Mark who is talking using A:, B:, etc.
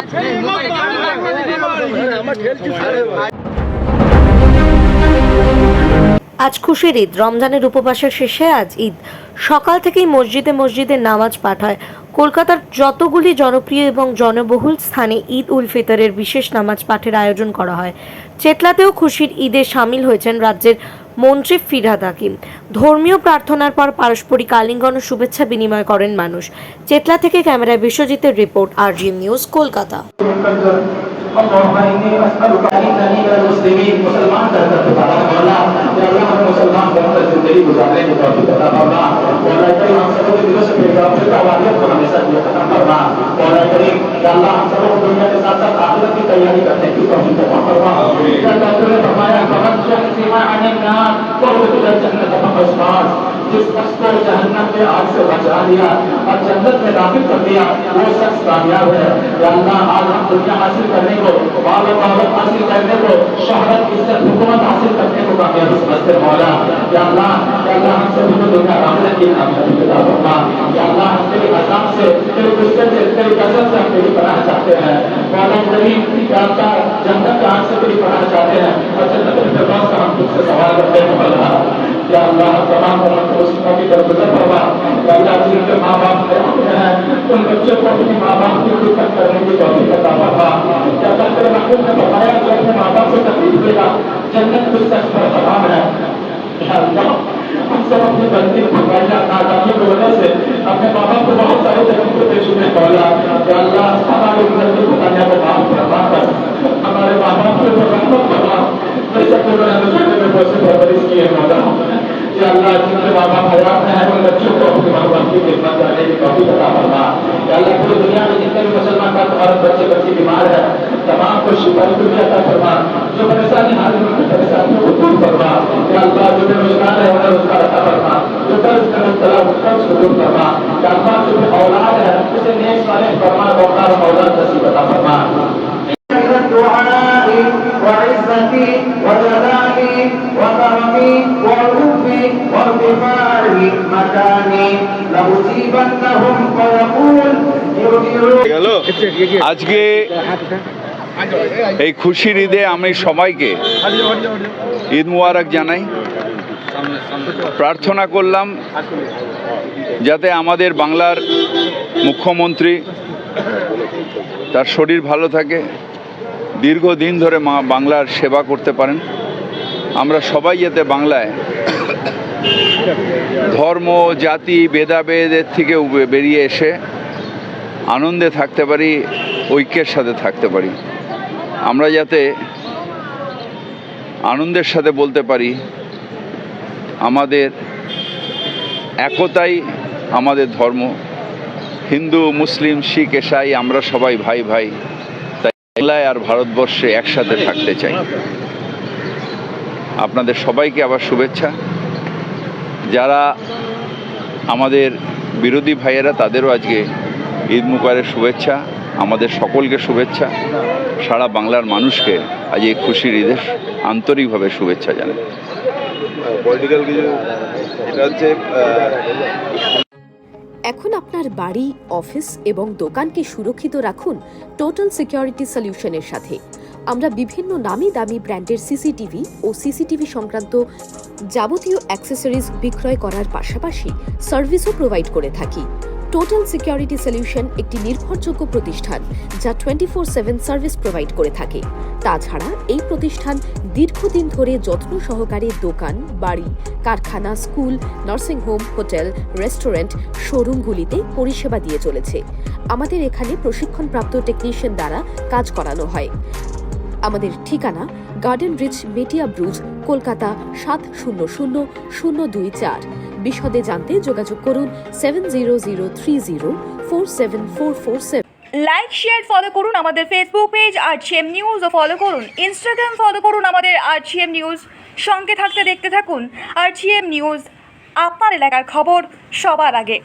A: আজ খুশির ঈদ। রমজানের উপবাসের শেষে আজ ঈদ। সকাল থেকেই মসজিদে মসজিদে নামাজ পাঠ হয়। কলকাতার যতগুলি জনপ্রিয় এবং জনবহুল স্থানে ঈদ উল ফিতরের বিশেষ নামাজ পাঠের আয়োজন করা হয়। চেতলাতেও খুশির ঈদে সামিল হয়েছেন রাজ্যের মন্ত্রী ফিরহাদ হাকিম। ধর্মীয় প্রার্থনার পর পারস্পরিক আলিঙ্গন ও শুভেচ্ছা বিনিময় করেন মানুষ। চেতলা থেকে ক্যামেরায় বিশ্বজিতের রিপোর্ট, RGM নিউজ, কলকাতা।
B: اللهم إني أسألك إنني من المسلمين مسلمان करकर तुम्हारा मौला या अल्लाह हम मुसलमान बनकर जिंदगी गुजारने की तौफीक अता फरमा। मौला करीम हम सबको दिलों से पैगाम से वालियत को हमेशा दिया अता फरमा। मौला करीम या अल्लाह हम सबको दुनिया के साथ साथ आखिरत की तैयारी करने की तौफीक अता फरमा। या अल्लाह तूने फरमाया फमन शहसीमा अनिल नार वहुवा जन्नत फस्मास, जिस शख्स को जहन्नम के आग से बचा लिया और जन्नत में दाखिल कर दिया वो शख्स कामयाब है। या अल्लाह आज हम दुनिया हासिल करने को, माल और दौलत हासिल करने को, शोहरत, इज्जत, हुकूमत हासिल करने को कामयाबी समझते मौला। या अल्लाह हम सभी को दुनिया आखिरत की कामयाबी अता फरमा। या अल्लाह हम तेरी अज़ाब से, तेरी गुस्से से, तेरी गज़ब से हम तेरी पनाह चाहते हैं मौला करीम। या अल्लाह जन्नत के आग से तेरी पनाह चाहते हैं और जन्नत के फिरदौस का हम तुझसे सवाल करते हैं मौला। या अल्लाह तमाम मुस्लिमों की दरगुजर फरमा। या अल्लाह जिनके माँ बाप हैं उन बच्चों को अपनी माँ बाप की खिदमत करने की तौफीक अता फरमा। या अल्लाह तेरे महबूब ने बताया कि अपने माँ बाप से तकलीफ देगा जन्नत कुछ शख्स पर हराम है। या अल्लाह हम सब अपनी गलती फरमाइया नादानी की वजह से अपने माँ बाप को बहुत सारे तकलीफों पेश हुए मौला। या अल्लाह हमारे गलती फरमाइया को माफ फरमा कर हमारे माँ बाप के ऊपर रहमत फरमा। बेशक उन्होंने हमें छोटे में बहुत से परवरिश की है मौला। या अल्लाह जिनके माँ बाप हयात हैं उन बच्चों को अपने माँ बाप की खिदमत करने की तौफीक अता फरमा। या अल्लाह पूरी दुनिया में जितने भी मुसलमान का तुम्हारे बच्चे बच्ची बीमार है तमाम को शिफाई दुनिया अता फरमा। जो परेशानी हाल में उनकी परेशानियों को दूर फरमा। या अल्लाह जो बेरोजगार है उन्हें रोजगार अता फरमा। जो कर्ज में मुब्तला है कर्ज को दूर फरमा। या अल्लाह जो औलाद है उसे नेक सालेह फरमा औलाद औलाद नसीब अता फरमा। وعزتي وجلالي وكرمي وعروفي وارتفاعي مكاني لأجيبنهم فيقول
C: আজকে এই খুশির ঈদে আমি সবাইকে ঈদ মুবারক জানাই। প্রার্থনা করলাম যাতে আমাদের বাংলার মুখ্যমন্ত্রী তার শরীর ভালো থাকে, দীর্ঘদিন ধরে বাংলার সেবা করতে পারেন। আমরা সবাই যাতে বাংলায় ধর্ম জাতি ভেদাভেদের থেকে বেরিয়ে এসে আনন্দে থাকতে পারি, ঐক্যের সাথে থাকতে পারি। আমরা যাতে আনন্দের সাথে বলতে পারি আমাদের একতাই আমাদের ধর্ম, হিন্দু মুসলিম শিখ ইসাই আমরা সবাই ভাই ভাই, তাই বাংলায় আর ভারতবর্ষে একসাথে থাকতে চাই। আপনাদের সবাইকে আবার শুভেচ্ছা। যারা আমাদের বিরোধী ভাইয়েরা তাদেরও আজকে ঈদ মুবারকের শুভেচ্ছা, আমাদের সকলকে শুভেচ্ছা। সারা বাংলার মানুষকে আজ এই খুশির ঈদের আন্তরিকভাবে শুভেচ্ছা জানাই।
D: পলিটিক্যাল কিছু এটা হচ্ছে
E: এখন আপনার বাড়ি, অফিস এবং দোকানকে সুরক্ষিত রাখুন টোটাল সিকিউরিটি সলিউশনের সাথে। আমরা বিভিন্ন নামি দামি ব্র্যান্ডের সিসিটিভি ও সিসিটিভি সংক্রান্ত যাবতীয় অ্যাক্সেসরিজ বিক্রয় করার পাশাপাশি সার্ভিসও প্রোভাইড করে থাকি। টোটাল সিকিউরিটি সলিউশন একটি নির্ভরযোগ্য প্রতিষ্ঠান যা 24/7 সার্ভিস প্রোভাইড করে থাকে। তাছাড়া এই প্রতিষ্ঠান দীর্ঘদিন ধরে যত্ন সহকারে দোকান, বাড়ি, কারখানা, স্কুল, নার্সিংহোম, হোটেল, রেস্টুরেন্ট, শোরুমগুলিতে পরিষেবা দিয়ে চলেছে। আমাদের এখানে প্রশিক্ষণপ্রাপ্ত টেকনিশিয়ান দ্বারা কাজ করানো হয়। আমাদের ঠিকানা গার্ডেন রিচ, মেটিয়া ব্রুজ, কলকাতা 700024। বিশদে জানতে যোগাযোগ করুন 7003047447।
F: লাইক শেয়ার ফলো করুন আমাদের ফেসবুক পেজ RGM নিউজ ও ফলো করুন ইনস্টাগ্রাম ফলো করুন আমাদের RGM নিউজ। সঙ্গে থাকতে দেখতে থাকুন RGM নিউজ, আপনার এলাকার খবর সবার আগে।